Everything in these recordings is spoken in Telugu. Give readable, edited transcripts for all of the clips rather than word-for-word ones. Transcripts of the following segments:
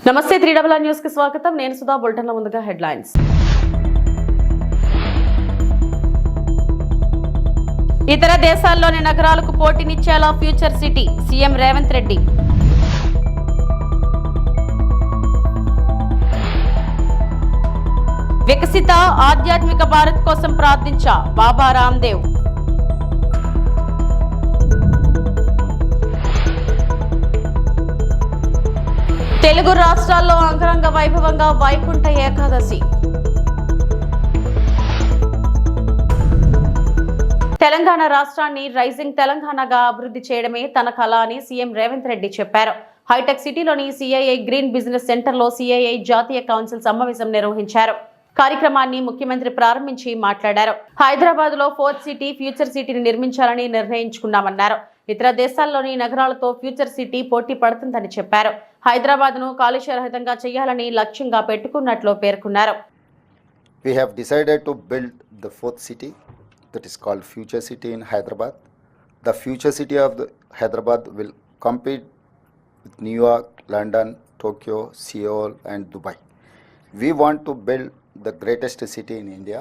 నమస్తే 3RR న్యూస్ కి స్వాగతం. నేను సుధా. బులెటిన్ లో ముందుగా హెడ్లైన్స్. ఇతర దేశాల్లోని నగరాలకు పోటీనిచ్చేలా future city CM Revanth Reddy. వికసిత ఆధ్యాత్మిక భారత్ కోసం ప్రార్థించా బాబా రామ్దేవ్. తెలుగు రాష్ట్రాల్లో అంగరంగ వైభవంగా వైకుంఠ ఏకాదశి. తెలంగాణ రాష్ట్రాన్ని రైజింగ్ తెలంగాణగా అభివృద్ధి చేయడమే తన కళ అని సీఎం రేవంత్ రెడ్డి చెప్పారు. హైటెక్ సిటీలోని సిఐఐ గ్రీన్ బిజినెస్ సెంటర్లో సిఐఐ జాతీయ కౌన్సిల్ సమావేశం నిర్వహించారు. కార్యక్రమాన్ని ముఖ్యమంత్రి ప్రారంభించి మాట్లాడారు. హైదరాబాద్ లో 4th సిటీ ఫ్యూచర్ సిటీని నిర్మించాలని నిర్ణయించుకున్నామన్నారు. ఇతర దేశాల్లోని నగరాలతో ఫ్యూచర్ సిటీ పోటీ పడుతుందని చెప్పారు. హైదరాబాద్ ను కాలుష్య రహితంగా చేయాలని లక్ష్యంగా పెట్టుకున్నట్లు పేర్కొన్నారు. We have decided to build the 4th city, that is called Future City in Hyderabad. The Future City of the Hyderabad will compete with New York, London, Tokyo, Seoul and Dubai. We want to build the greatest city in India.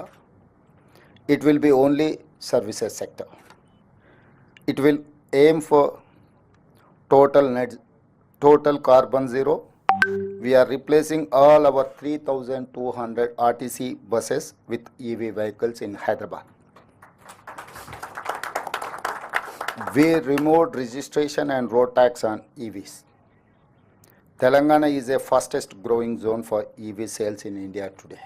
It will be only services sector. It will aim for total carbon zero. We are replacing all our 3,200 RTC buses with EV vehicles in Hyderabad. We removed registration and road tax on EVs. Telangana is the fastest growing zone for EV sales in India today.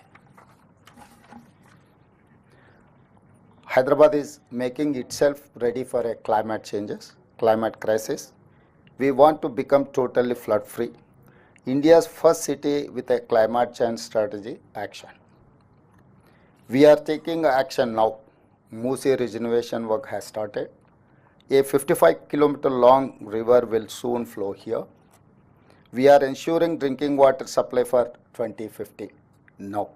Hyderabad is making itself ready for a climate crisis. We want to become totally flood free. India's first city with a climate change strategy action. We are taking action now. Musi regeneration work has started. A 55-kilometer long river will soon flow here. We are ensuring drinking water supply for 2050 now.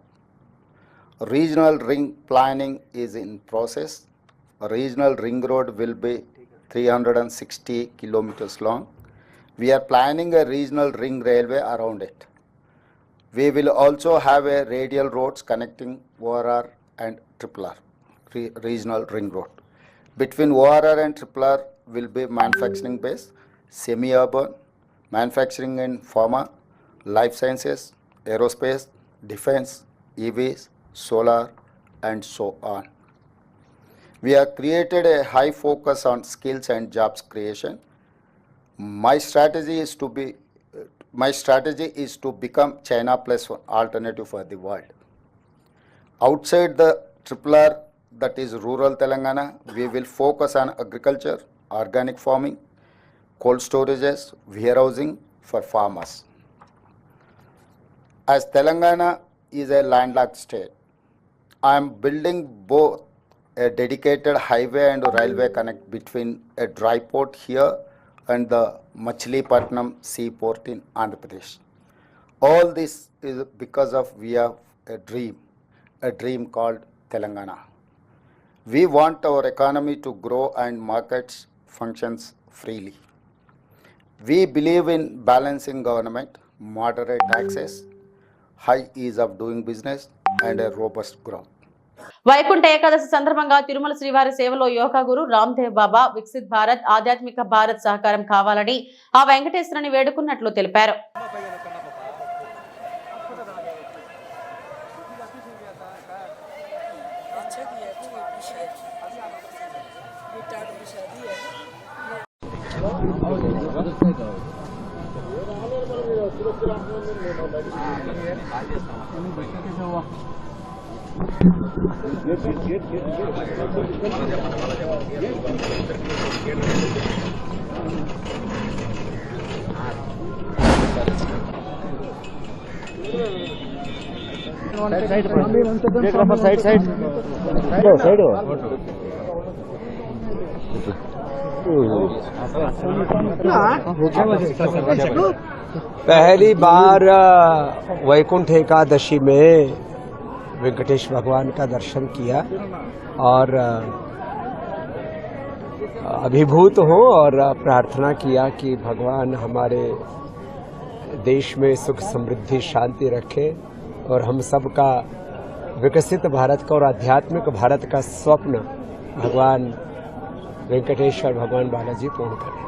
Regional ring planning is in process. A regional ring road will be 360 kilometers long. We are planning a regional ring railway around it. We will also have a radial roads connecting ORR and RRR, regional ring road. Between ORR and RRR will be manufacturing base, semi-urban, manufacturing in pharma, life sciences, aerospace, defense, EVs, solar and so on. We have created a high focus on skills and jobs creation. My strategy is to become China plus one alternative for the world. Outside the RRR, that is rural Telangana, we will focus on agriculture, organic farming, cold storages, warehousing for farmers. As Telangana is a landlocked state, I am building both a dedicated highway and railway connect between a dry port here and the Machilipatnam seaport in Andhra Pradesh. All this is because of we have a dream called Telangana. We want our economy to grow and markets functions freely. We believe in balancing government, moderate taxes, high ease of doing business and a robust growth. Vaikuntha Ekadashi సందర్భంగా తిరుమల శ్రీవారి సేవలో యోగా గురు రామ్దేవ్ బాబా వికసిత్ భారత్ ఆధ్యాత్మిక భారత్ సహకారం కావాలని ఆ వెంకటేశ్వరుని వేడుకున్నట్లు తెలిపారు. पहली बार वैकुंठ एकादशी में वेंकटेश भगवान का दर्शन किया और अभिभूत हो और प्रार्थना किया कि भगवान हमारे देश में सुख समृद्धि शांति रखे और हम सबका विकसित भारत का और आध्यात्मिक भारत का स्वप्न भगवान वेंकटेश्वर भगवान बालाजी पूर्ण करें।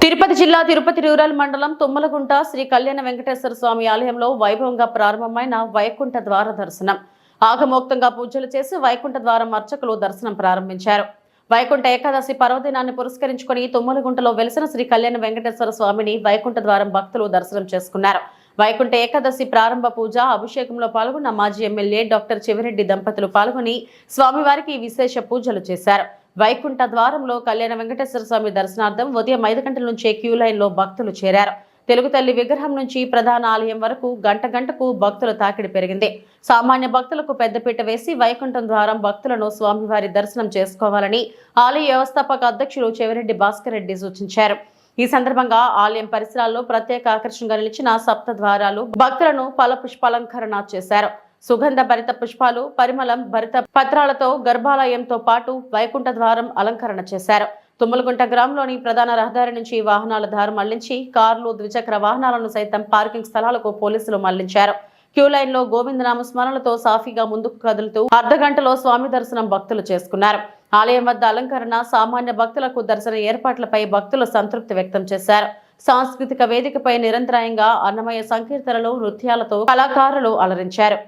తిరుపతి జిల్లా తిరుపతి రూరల్ మండలం తుమ్మలగుంట శ్రీ కళ్యాణ వెంకటేశ్వర స్వామి ఆలయంలో వైభవంగా ప్రారంభమైన వైకుంఠ ద్వార దర్శనం ఆగమోక్తంగా పూజలు చేసి వైకుంఠ ద్వారం అర్చకులు దర్శనం ప్రారంభించారు. వైకుంఠ ఏకాదశి పర్వదినాన్ని పురస్కరించుకుని తుమ్మలగుంటలో వెలిసిన శ్రీ కళ్యాణ వెంకటేశ్వర స్వామిని వైకుంఠ ద్వారం భక్తులు దర్శనం చేసుకున్నారు. వైకుంఠ ఏకాదశి ప్రారంభ పూజ అభిషేకంలో పాల్గొన్న మాజీ ఎమ్మెల్యే డాక్టర్ చెవిరెడ్డి దంపతులు పాల్గొని స్వామివారికి విశేష పూజలు చేశారు. వైకుంఠ ద్వారంలో కళ్యాణ వెంకటేశ్వర స్వామి దర్శనార్థం ఉదయం 5 గంటల నుంచే క్యూ లైన్ లో భక్తులు చేరారు. తెలుగు తల్లి విగ్రహం నుంచి ప్రధాన ఆలయం వరకు గంట గంటకు భక్తుల తాకిడి పెరిగింది. సామాన్య భక్తులకు పెద్దపీట వేసి వైకుంఠం ద్వారం భక్తులను స్వామివారి దర్శనం చేసుకోవాలని ఆలయ వ్యవస్థాపక అధ్యక్షులు చెవిరెడ్డి భాస్కర్ రెడ్డి సూచించారు. ఈ సందర్భంగా ఆలయం పరిసరాల్లో ప్రత్యేక ఆకర్షణగా నిలిచిన సప్త ద్వారాలు భక్తులను ఫల పుష్పాలంకరణ చేశారు. సుగంధ భరిత పుష్పాలు పరిమళం భరిత పత్రాలతో గర్భాలయంతో పాటు వైకుంఠ ద్వారం అలంకరణ చేశారు. తుమ్మలగుంట గ్రామంలోని ప్రధాన రహదారి నుంచి వాహనాల దారి మళ్లించి కార్లు ద్విచక్ర వాహనాలను సైతం పార్కింగ్ స్థలాలకు పోలీసులు మళ్లించారు. క్యూ లైన్ లో గోవిందనామ స్మరణలతో సాఫీగా ముందుకు కదులుతూ అర్ధగంటలో స్వామి దర్శనం భక్తులు చేసుకున్నారు. ఆలయం వద్ద అలంకరణ సామాన్య భక్తులకు దర్శన ఏర్పాట్లపై భక్తులు సంతృప్తి వ్యక్తం చేశారు. సాంస్కృతిక వేదికపై నిరంతరాయంగా అన్నమయ సంకీర్తనలు నృత్యాలతో కళాకారులు అలరించారు.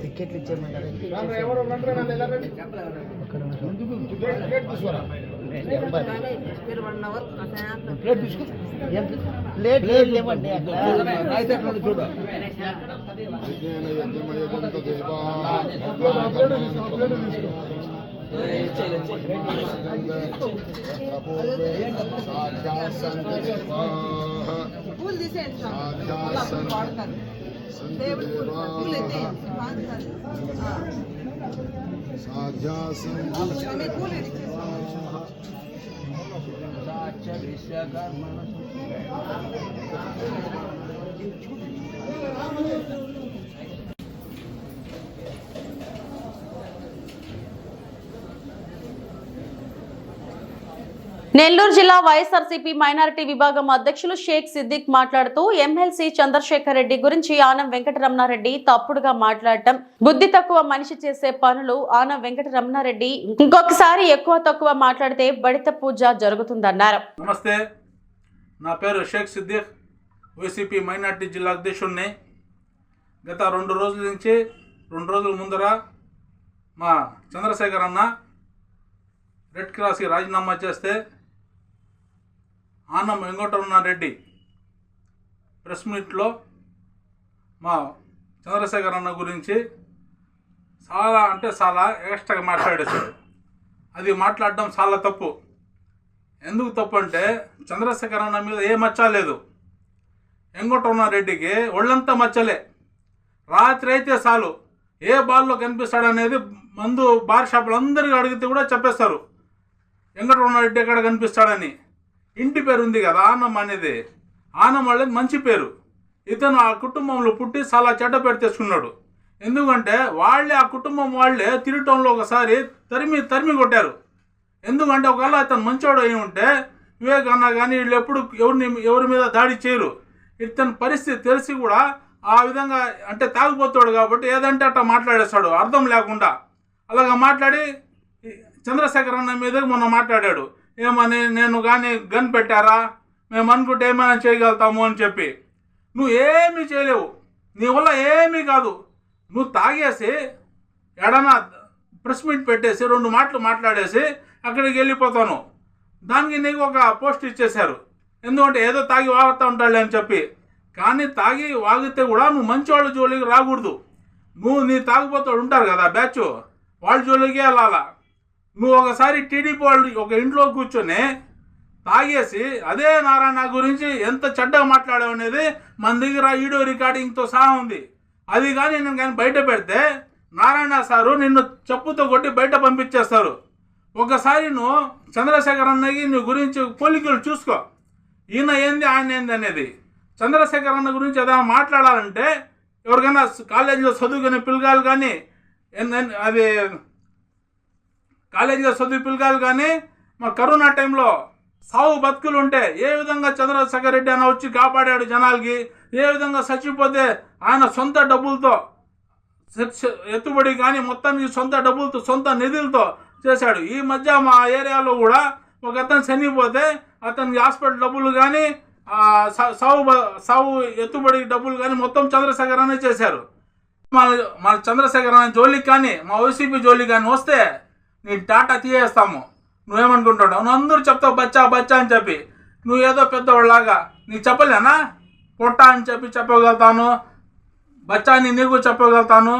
టికెట్లు ఇచ్చేయమంటారు. ప్లేట్ లేవండి చూడు. పూలు తీసేయండి. నెల్లూరు జిల్లా వైఎస్ఆర్సీపీ మైనారిటీ విభాగం అధ్యక్షులు షేక్ సిద్దిక్ మాట్లాడుతూ ఎమ్మెల్సీ చంద్రశేఖర్ రెడ్డి గురించి ఆనం వెంకటరమణారెడ్డి తప్పుడుగా మాట్లాడటం, బుద్ధి తక్కువ మనిషి చేసే పనులు. ఆనం వెంకటరమణారెడ్డి ఇంకొకసారి ఎక్కువ తక్కువ మాట్లాడితే బడిత పూజ జరుగుతుందన్నారు. నమస్తే, నా పేరు షేక్ సిద్దిక్, వైసీపీ మైనార్టీ జిల్లా అధ్యక్షుడిని. గత 2 రోజుల నుంచి 2 రోజుల ముందర మా చంద్రశేఖర్ అన్న రెడ్ క్రాస్కి రాజీనామా చేస్తే ఆనం వెంకటరమణారెడ్డి ప్రెస్ మీట్లో మా చంద్రశేఖర్ అన్న గురించి చాలా ఎక్స్ట్రాగా మాట్లాడేశాడు. అది మాట్లాడడం చాలా తప్పు. ఎందుకు తప్పు అంటే చంద్రశేఖర్ అన్న మీద ఏ మచ్చ లేదు. వెంకటరమణారెడ్డికి ఒళ్ళంతా మచ్చలే. రాత్రి అయితే చాలు ఏ బాల్లో కనిపిస్తాడనేది మందు బార్ షాపులు అందరికీ అడిగితే కూడా చెప్పేస్తారు వెంకటరమణారెడ్డి ఎక్కడ కనిపిస్తాడని. ఇంటి పేరు ఉంది కదా ఆనం అనేది, ఆనం వాళ్ళకి మంచి పేరు. ఇతను ఆ కుటుంబంలో పుట్టి చాలా చెడ్డ పేరు తెచ్చుకున్నాడు. ఎందుకంటే వాళ్ళే ఆ కుటుంబం వాళ్ళే తిరగటంలో ఒకసారి తరిమి కొట్టారు. ఎందుకంటే ఒకవేళ ఇతను మంచోడు అయి ఉంటే వివేక్ అన్న కానీ వీళ్ళు ఎప్పుడు ఎవరి మీద దాడి చేయరు. ఇతని పరిస్థితి తెలిసి కూడా ఆ విధంగా అంటే తాగుపోతాడు కాబట్టి ఏదంటే అట్లా మాట్లాడేస్తాడు అర్థం లేకుండా. అలాగా మాట్లాడి చంద్రశేఖర్ అన్న మీద మొన్న మాట్లాడాడు. ఏమని, నేను కానీ గన్ పెట్టారా, మేము అనుకుంటే ఏమైనా చేయగలుగుతాము అని చెప్పి. నువ్వు ఏమీ చేయలేవు, నీ వల్ల ఏమీ కాదు. నువ్వు తాగేసి ఎడనా ప్రెస్ మీట్ పెట్టేసి 2 మాటలు మాట్లాడేసి అక్కడికి వెళ్ళిపోతాను. దానికి నీకు ఒక పోస్ట్ ఇచ్చేశారు. ఎందుకంటే ఏదో తాగి వాగుతూ ఉంటాడు అని చెప్పి. కానీ తాగి వాగితే కూడా నువ్వు మంచి వాళ్ళ జోలికి రాకూడదు. నీ తాగుపోతాడు ఉంటారు కదా బ్యాచ్, వాళ్ళ జోలికే వెళ్ళాలా. నువ్వు ఒకసారి టీడీపీ వాళ్ళు ఒక ఇంట్లో కూర్చొని తాగేసి అదే నారాయణ గురించి ఎంత చెడ్డగా మాట్లాడావు అనేది మన దగ్గర వీడియో రికార్డింగ్తో సహా ఉంది. అది కానీ నేను కానీ బయట పెడితే నారాయణ సారు నిన్ను చెప్పుతో కొట్టి బయట పంపించేస్తారు. ఒకసారి నువ్వు చంద్రశేఖర్ అన్నకి నీ గురించి పోలికలు చూసుకో, ఈయన ఏంది ఆయన ఏంది అనేది. చంద్రశేఖర్ అన్న గురించి ఏదైనా మాట్లాడాలంటే ఎవరికైనా కాలేజీలో చదువుకునే పిల్లగాలు కానీ అది కాలేజీలో చదువు పిల్లగాలు కానీ మా కరోనా టైంలో సావు బతుకులు ఉంటే ఏ విధంగా చంద్రశేఖర్ రెడ్డి అన్న వచ్చి కాపాడాడు జనాలకి, ఏ విధంగా చచ్చిపోతే ఆయన సొంత డబ్బులతో ఎత్తుబడి కానీ మొత్తానికి సొంత డబ్బులతో సొంత నిధులతో చేశాడు. ఈ మధ్య మా ఏరియాలో కూడా ఒక అతను చనిపోతే అతనికి హాస్పిటల్ డబ్బులు కానీ సావు ఎత్తుబడి డబ్బులు కానీ మొత్తం చంద్రశేఖర్ అనే చేశారు. మన చంద్రశేఖర్ అనే జోలికి కానీ మా వైసీపీ జోలికి కానీ వస్తే నీ టాటా తీయేస్తాము. నువ్వేమనుకుంటావు? నువ్వు అందరూ చెప్తావు బచ్చా బచ్చా అని చెప్పి, నువ్వు ఏదో పెద్దవాళ్ళలాగా నీకు చెప్పలేనా? పొట్ట అని చెప్పి చెప్పగలుగుతాను, బచ్చా అని నీకు చెప్పగలుగుతాను,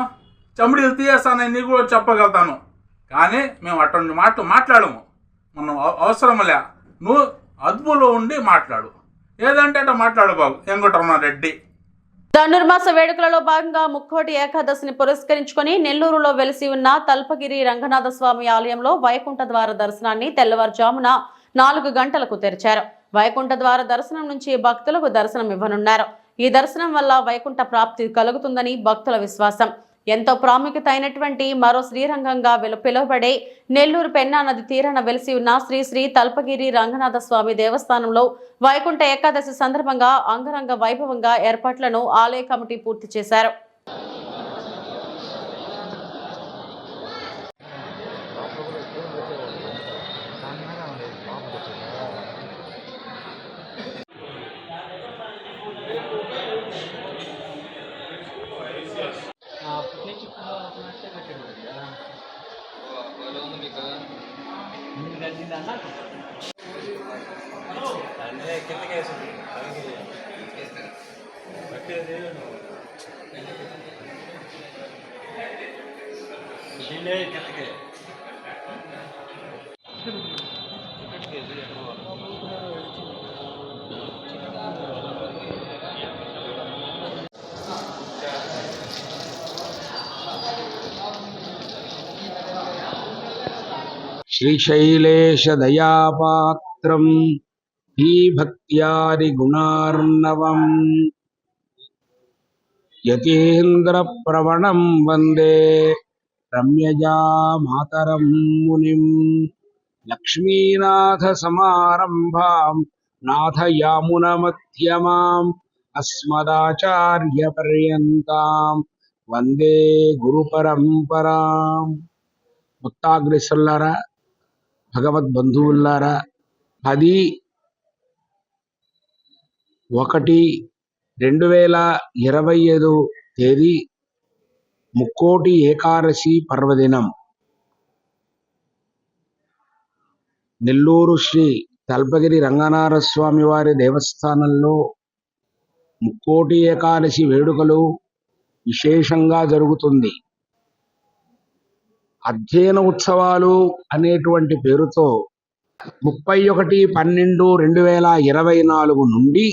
చమిడీలు తీయేస్తానని నీకు కూడా చెప్పగలుగుతాను. కానీ మేము అటువంటి మాటలు మాట్లాడము, మనం అవసరమలే. నువ్వు అదుపులో ఉండి మాట్లాడు, ఏదంటే అట్లా మాట్లాడు బాబు వెంకటరమణారెడ్డి. ధనుర్మాస వేడుకలలో భాగంగా ముక్కోటి ఏకాదశిని పురస్కరించుకొని నెల్లూరులో వెలిసి ఉన్న తల్పగిరి రంగనాథ స్వామి ఆలయంలో వైకుంఠ ద్వార దర్శనాన్ని తెల్లవారుజామున 4 గంటలకు తెరిచారు. వైకుంఠ ద్వార దర్శనం నుంచి భక్తులకు దర్శనం ఇవ్వనున్నారు. ఈ దర్శనం వల్ల వైకుంఠ ప్రాప్తి కలుగుతుందని భక్తుల విశ్వాసం. ఎంతో ప్రాముఖ్యత అయినటువంటి మరో శ్రీరంగంగా పిలువబడే నెల్లూరు పెన్నా నది తీరాన వెలిసి ఉన్న శ్రీ శ్రీ తల్పగిరి రంగనాథ స్వామి దేవస్థానంలో వైకుంఠ ఏకాదశి సందర్భంగా అంగరంగ వైభవంగా ఏర్పాట్లను ఆలయ కమిటీ పూర్తి చేశారు. శ్రీశైలేశ దయాపాత్రం భక్త్యాది గుణార్ణవం యతీంద్ర ప్రవణం వందే రమ్యజా మాతరం మునిం లక్ష్మీనాథ సమారంభాం నాథయామున మధ్యమాం అస్మదాచార్య పర్యంతాం వందే గురు పరంపరాం. ముత్తాగ్రేసులారా, భగవద్బంధువులారా, 10/1/2025 తేదీ ముక్కోటి ఏకాదశి పర్వదినం. నెల్లూరు శ్రీ తల్పగిరి రంగనాథ స్వామి వారి దేవస్థానంలో ముక్కోటి ఏకాదశి వేడుకలు విశేషంగా జరుగుతుంది. అధ్యయన ఉత్సవాలు అనేటువంటి పేరుతో 31/12/2024 నుండి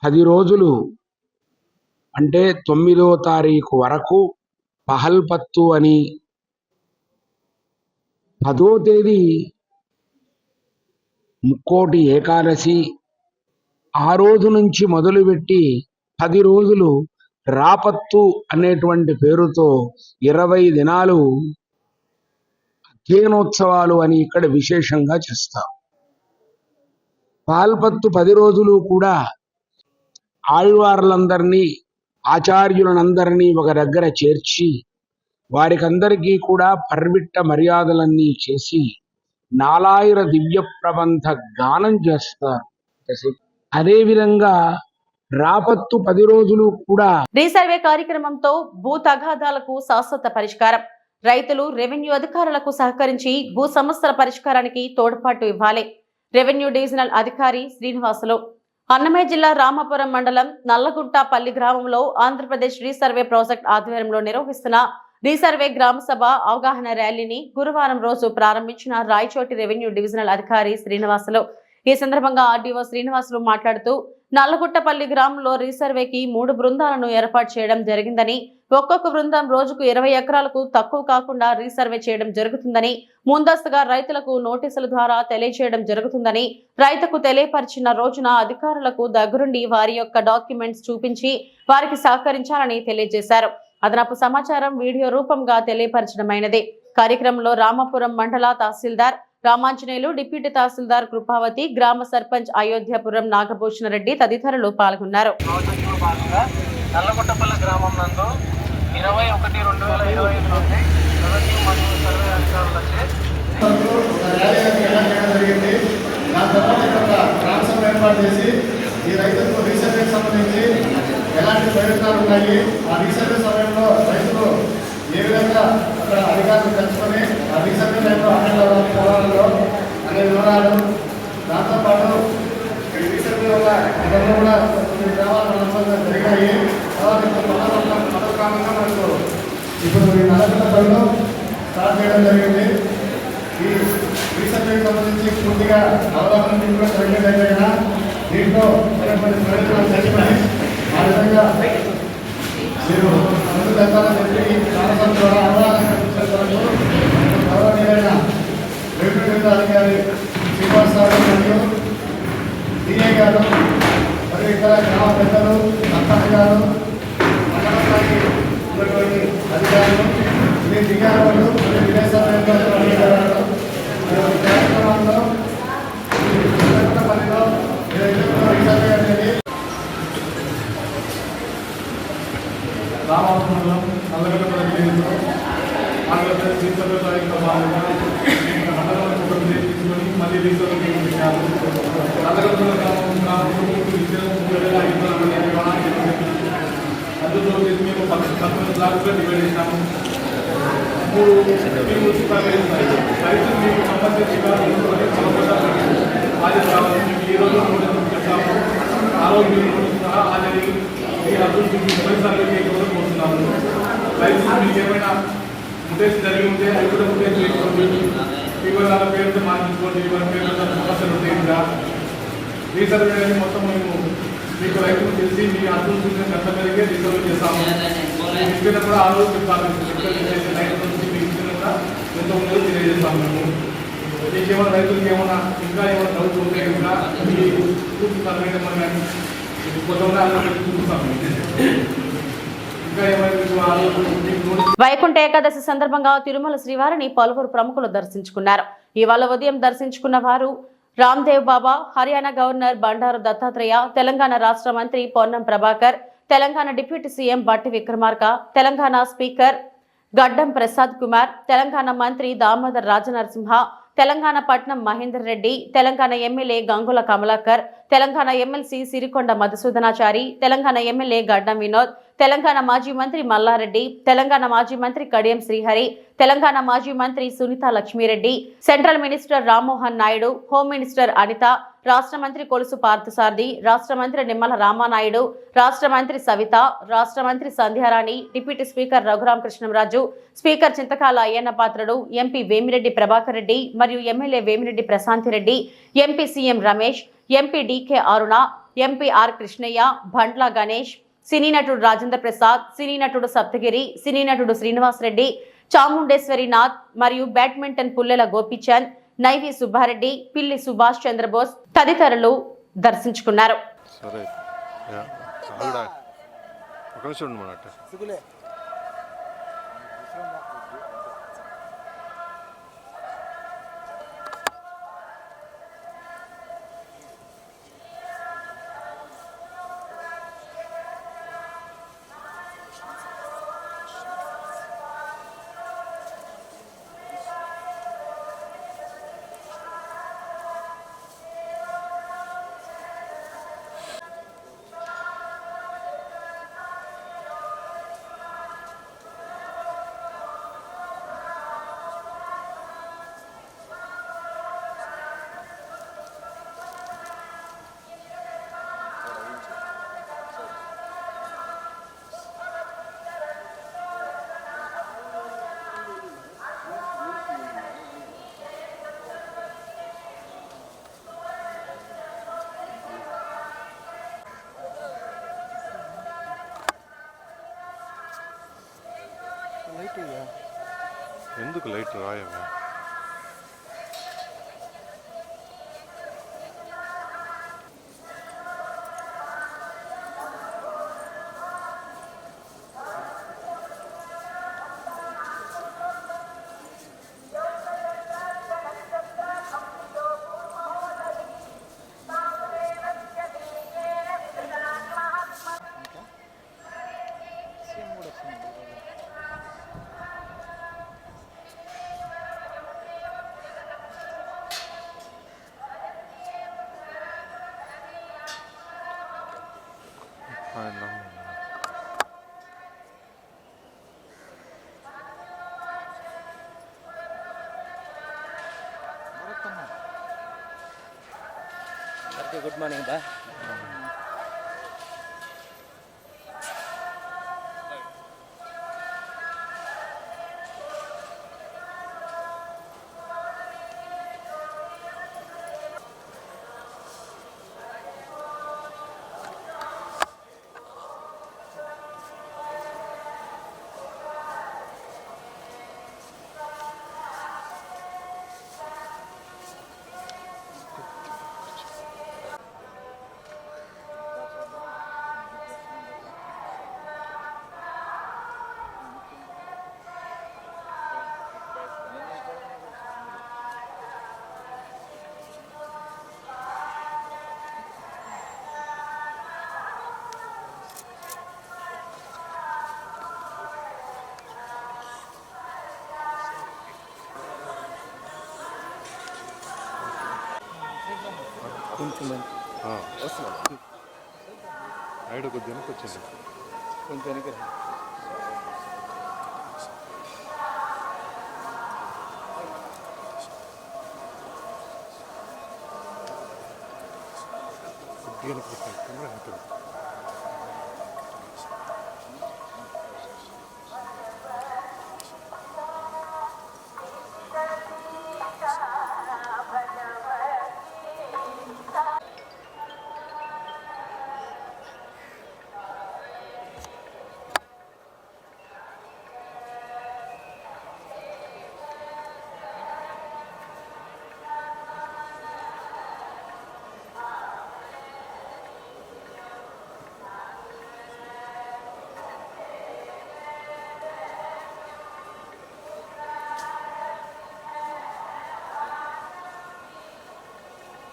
10 రోజులు అంటే 9వ తారీఖు వరకు పహల్పత్తు అని, 10వ తేదీ ముక్కోటి ఏకాదశి, ఆ రోజు నుంచి మొదలుపెట్టి 10 రోజులు రాపత్తు అనేటువంటి పేరుతో 20 దినాలు అధ్యయనోత్సవాలు అని ఇక్కడ విశేషంగా చేస్తాం. పాల్పత్తు 10 రోజులు కూడా ఆళ్వార్లందరినీ, ఆచార్యులనందరినీ ఒక దగ్గర చేర్చి వారికందరికీ కూడా పర్విట్ట మర్యాదలన్నీ చేసి 4000 దివ్య ప్రబంధ గానం చేస్తారు. అదేవిధంగా రాపత్తు 10 రోజులు కూడా రీసర్వే కార్యక్రమంతో భూ తగాదాలకు శాశ్వత పరిష్కారం. రైతులు రెవెన్యూ అధికారులకు సహకరించి భూ సమస్యల పరిష్కారానికి తోడ్పాటు ఇవ్వాలి. రెవెన్యూ డివిజనల్ అధికారి శ్రీనివాసులు. అన్నమయ్య జిల్లా రామాపురం మండలం నల్లగుంటపల్లి గ్రామంలో ఆంధ్రప్రదేశ్ రీసర్వే ప్రాజెక్ట్ ఆధ్వర్యంలో నిర్వహిస్తున్న రీసర్వే గ్రామ సభ అవగాహన ర్యాలీని గురువారం రోజు ప్రారంభించిన రాయచోటి రెవెన్యూ డివిజనల్ అధికారి శ్రీనివాసులు. ఈ సందర్భంగా ఆర్డీఓ శ్రీనివాసులు మాట్లాడుతూ నల్లగుట్టపల్లి గ్రామంలో రీసర్వేకి 3 బృందాలను ఏర్పాటు చేయడం జరిగిందని, ఒక్కొక్క బృందం రోజుకు 20 ఎకరాలకు తక్కువ కాకుండా రీసర్వే చేయడం జరుగుతుందని, ముందస్తుగా రైతులకు నోటీసుల ద్వారా తెలియజేయడం జరుగుతుందని, రైతుకు తెలియపరిచిన రోజున అధికారులకు దగ్గరుండి వారి యొక్క డాక్యుమెంట్స్ చూపించి వారికి సహకరించాలని తెలియజేశారు. అదనపు సమాచారం వీడియో రూపంగా తెలియపరచడమైనది. కార్యక్రమంలో రామాపురం మండల తహసీల్దార్ రామాంజనేయులు, డిప్యూటీ తహసీల్దార్ కృపావతి, గ్రామ సర్పంచ్ అయోధ్యపురం నాగభూషణ రెడ్డి తదితరులు పాల్గొన్నారు. నల్లగొట్టపల్లి గ్రామం నందు 21/2025 నుండి రెవెన్యూ మరియు సర్వే అధికారులచే ఏర్పాటు చేసి ఈ రైతులకు రీసర్వే సంబంధించి ఎలాంటి ప్రయోజనాలు ఉన్నాయి, ఆ రీసర్వే సమయంలో రైతులు ఏ విధంగా అక్కడ అధికారులు కలుసుకొని ఆ రీసర్వే టైంలో పొలాలలో అనే వివరాలు, దాంతోపాటు ఈ రీసర్వే వల్ల గతంలో కూడా కొన్ని గ్రామాలు జరిగాయి. తర్వాత పథకాలంగా మనకు ఇప్పుడు ఈ నల్లగొట్టపల్లిలో స్టార్ట్ చేయడం జరిగింది. ఈ రీసర్వేకి సంబంధించి పూర్తిగా అవగాహన కూడా జరిగేదైనా దీంట్లో ప్రయోజనాలు తెచ్చుకొని ఆ విధంగా మీరు ముందు దత్తాలని చెప్పి సంవత్సరం ద్వారా అవగాహన గౌరవనీయులైన రెవెన్యూ అధికారి శ్రీనివాస్ గారు మరియు డిఏ గారు మరియు ఇతర గ్రామ పెద్దలు, సర్పంచ్ గారు, మండల స్థాయి ఉన్నటువంటి అధికారులు, మీ దిగారు మరియు విదేశాల్లో కార్యక్రమంలో పనిలో రీసర్వే అనేది రామాపురంలో నల్లగొట్టపల్లి విలేజ్లో ఆంధ్రప్రదేశ్ రీసర్వే ప్రాజెక్టులో భాగంగా మండలంలో ఒక విలేజ్ తీసుకొని మళ్ళీ రీసర్వే చేయించారు. నల్లగొట్టపల్లి గ్రామంలో అందులో మేము 19 బ్లాక్స్లో డివైడ్ చేసినాము. 3 రైతులు మీకు సంబంధించిన హాజరు కావాలి. మీకు ఈ రోజు చెప్తాము. ఆ రోజు మీరు హాజరు ఈ అభివృద్ధికి మొదటిసారి కోరుకుంటున్నాము. రైతులు మీకు ఏమైనా ముటేషన్ జరిగి ఉంటే అవి కూడా ముటేషన్ చేసుకోండి. వివరాల పేరుతో మార్చుకోండి. వివరాల పేరుతో సమస్యలు ఉంటాయి. ఇంకా రీసర్వే అనేది మొత్తం మేము మీకు రైతులు తెలిసి మీ అభివృద్ధిని కష్టపడిగే రీసర్వే చేస్తాము. ఇచ్చిన కూడా ఆ రోజు చెప్తాము. రైతుల నుంచి మీకు ఇచ్చిన కూడా ఎంత ఉందో తెలియజేస్తాము. మేము మీకు ఏమైనా రైతులకి ఏమైనా ఇంకా ఏమైనా డౌట్ ఉంటే ఇంకా మీ పూర్తి సర్వే నెంబర్ కానీ వైకుంఠ ఏకాదశి సందర్భంగా తిరుమల శ్రీవారిని పలువురు ప్రముఖులు దర్శించుకున్నారు. ఇవాళ ఉదయం దర్శించుకున్న వారు రామ్దేవ్ బాబా, హర్యానా గవర్నర్ బండారు దత్తాత్రేయ, తెలంగాణ రాష్ట్ర మంత్రి పొన్నం ప్రభాకర్, తెలంగాణ డిప్యూటీ సీఎం బట్టి విక్రమార్క, తెలంగాణ స్పీకర్ గడ్డం ప్రసాద్ కుమార్, తెలంగాణ మంత్రి దామోదర్ రాజనరసింహ, తెలంగాణ పట్నం Mahender Reddy, Telangana MLA Gangula Kamalakar, Telangana MLC Sirikonda Madhusudanachari, Telangana MLA గడ్డం వినోద్, తెలంగాణ మాజీ మంత్రి మల్లారెడ్డి, తెలంగాణ మాజీ మంత్రి కడియం శ్రీహరి, తెలంగాణ మాజీ మంత్రి Sunitha Lakshmi Reddy, central minister Rammohan Naidu, home minister Anitha, రాష్ట్ర మంత్రి కొలుసు పార్థసారథి, రాష్ట్ర మంత్రి నిమ్మల రామానాయుడు, రాష్ట్ర మంత్రి సవిత, రాష్ట్ర మంత్రి Sandhyarani, deputy speaker Raghuramakrishnamraju, speaker Chintakayala Ayyanna Patrudu, MP Vemireddy Prabhakar Reddy మరియు MLA Vemireddy Prashanthireddy, MP CM Ramesh, MP DK Aruna, MP R Krishnaiah, Bandla Ganesh, cine నటుడు రాజేంద్ర ప్రసాద్, సినీ నటుడు సప్తగిరి, సినీ నటుడు శ్రీనివాస్ రెడ్డి, చాముండేశ్వరినాథ్ మరియు బ్యాడ్మింటన్ పుల్లెల గోపీచంద్, నైవి సుబ్బారెడ్డి, పిల్లి సుభాష్ చంద్రబోస్ తదితరులు దర్శించుకున్నారు. ఎందుకు లైట్ రాయవా? గుడ్ మార్నింగ్ బా. కొంచెం వస్తున్నాను. ఐడు కొద్ది వెనక్కి వచ్చింది. కొంచెం వెనక కొద్దిగా వెనక్కి పెట్టాను. కెమెరా వెనక్కి.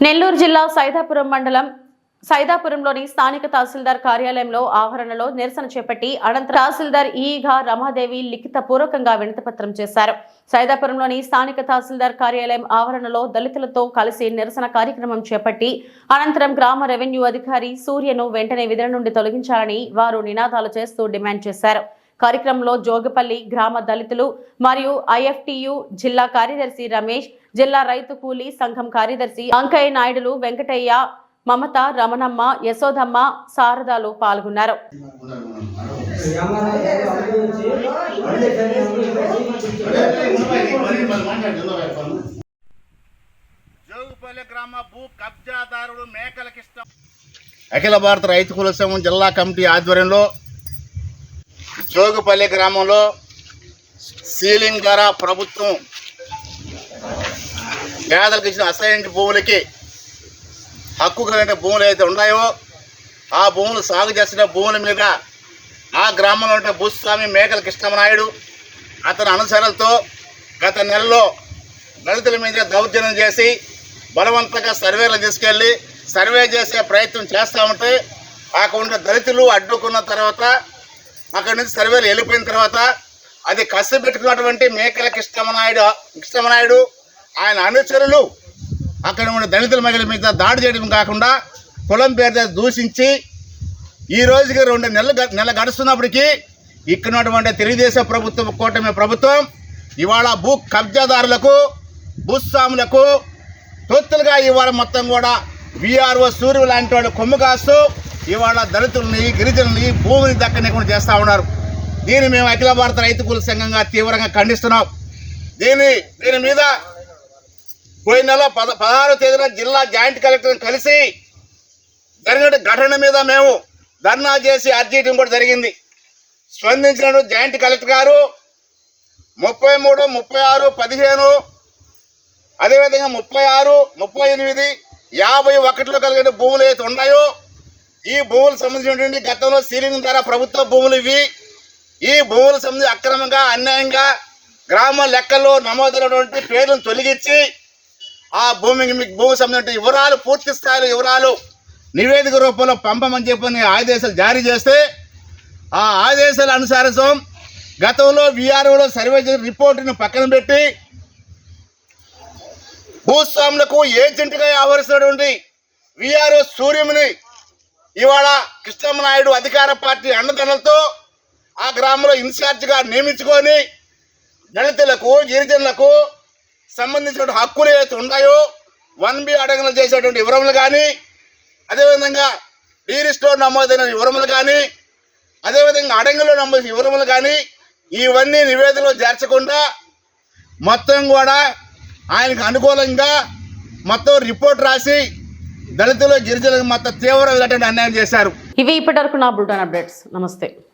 నెల్లూరు జిల్లా సైదాపురం మండలం సైదాపురంలోని స్థానిక తహసీల్దార్ కార్యాలయంలో ఆవరణలో నిరసన చేపట్టి అనంతరం తహసీల్దార్ ఈగా రమాదేవి లిఖిత పూర్వకంగా వినతిపత్రం చేశారు. సైదాపురంలోని స్థానిక తహసీల్దార్ కార్యాలయం ఆవరణలో దళితులతో కలిసి నిరసన కార్యక్రమం చేపట్టి అనంతరం గ్రామ రెవెన్యూ అధికారి సూర్యను వెంటనే విధుల నుండి తొలగించాలని వారు నినాదాలు చేస్తూ డిమాండ్ చేశారు. కార్యక్రమంలో జోగపల్లి గ్రామ దళితులు మరియు ఐఎఫ్టియు జిల్లా కార్యదర్శి రమేష్, జిల్లా రైతు కూలీ సంఘం కార్యదర్శి అంకయ్య నాయుడులు, వెంకటయ్య, మమత, రమణమ్మ, యశోదమ్మ, శారదాలు పాల్గొన్నారు. జోగుపల్లి గ్రామ భూ కబ్జాదారుడు మేకలకిష్టం అఖిల భారత రైతు కూలీ సంఘం జిల్లా కమిటీ ఆధ్వర్యంలో జోగుపల్లి గ్రామంలో సీలింగ్ ద్వారా ప్రభుత్వం పేదలకు ఇచ్చిన అసైన్డ్ భూములకి హక్కు కలిగిన భూములు అయితే ఉన్నాయో ఆ భూములు సాగు చేసిన భూముల మీద ఆ గ్రామంలో ఉంటే భూస్వామి మేకల కృష్ణమనాయుడు అతని అనుసరణలతో గత నెలలో దళితుల మీద దౌర్జన్యం చేసి బలవంతంగా సర్వేలు తీసుకెళ్ళి సర్వే చేసే ప్రయత్నం చేస్తూ ఉంటే అక్కడ దళితులు అడ్డుకున్న తర్వాత అక్కడి నుంచి సర్వేలు వెళ్ళిపోయిన తర్వాత అది కష్టపెట్టుకున్నటువంటి మేకల కృష్ణమనాయుడు ఆయన అనుచరులు అక్కడ ఉన్న దళితుల మహిళల మీద దాడి చేయడం కాకుండా కులం పేరుతో దూషించి ఈ రోజుకి 2 నెలలు గడుస్తున్నప్పటికీ ఇక్కడ ఉన్నటువంటి తెలుగుదేశం ప్రభుత్వం, కూటమి ప్రభుత్వం ఇవాళ భూ కబ్జాదారులకు, భూస్వాములకు తొత్తులుగా ఇవాళ మొత్తం కూడా వీఆర్ఓ సూర్యు లాంటి వాళ్ళు కొమ్ము కాస్తూ ఇవాళ దళితుల్ని, గిరిజనుల్ని భూమిని దక్కనికుండా చేస్తూ ఉన్నారు. దీన్ని మేము అఖిల భారత రైతు కూలీ సంఘంగా తీవ్రంగా ఖండిస్తున్నాం. దీని మీద పోయిన నెల 16వ తేదీన జిల్లా జాయింట్ కలెక్టర్ని కలిసి జరిగిన ఘటన మీద మేము ధర్నా చేసి అర్జీ ఇవ్వడం కూడా జరిగింది. స్పందించిన జాయింట్ కలెక్టర్ గారు 33, 36, 15, అదేవిధంగా 36, 38, 51లో కలిగిన భూములు ఏవైతే ఉన్నాయో ఈ భూములకు సంబంధించినటువంటి గతంలో సీలింగ్ ద్వారా ప్రభుత్వ భూములు ఇవి. ఈ భూములకు సంబంధించి అక్రమంగా అన్యాయంగా గ్రామ లెక్కల్లో నమోదైనటువంటి పేర్లను తొలగించి ఆ భూమికి మీకు భూమికి సంబంధించిన వివరాలు పూర్తి స్థాయిలో వివరాలు నివేదిక రూపంలో పంపమని చెప్పని ఆదేశాలు జారీ చేస్తే ఆ ఆదేశాల అనుసారం గతంలో విఆర్ఓలో సర్వే చేసిన రిపోర్టును పక్కన పెట్టి భూస్వాములకు ఏజెంట్గా వ్యవహరిస్తున్నటువంటి విఆర్ఓ సూర్యముని ఇవాళ కృష్ణమనాయుడు అధికార పార్టీ అండదండలతో ఆ గ్రామంలో ఇన్ఛార్జిగా నియమించుకొని దళితులకు గిరిజనులకు సంబంధించిన హక్కులు ఏవైతే ఉన్నాయో 1B అడంగులు చేసేటువంటి వివరములు కానీ అదేవిధంగా డీరిస్టో నమోదైన వివరములు కానీ అదేవిధంగా అడంగులో నమోదు వివరములు కానీ ఇవన్నీ నివేదికలో చేర్చకుండా మొత్తం కూడా ఆయనకు అనుకూలంగా మొత్తం రిపోర్ట్ రాసి దళితులు గిరిజనులకు మొత్తం తీవ్రమైనటువంటి అన్యాయం చేశారు. ఇవి ఇప్పటివరకు నా బులెటిన్ అప్డేట్స్. నమస్తే.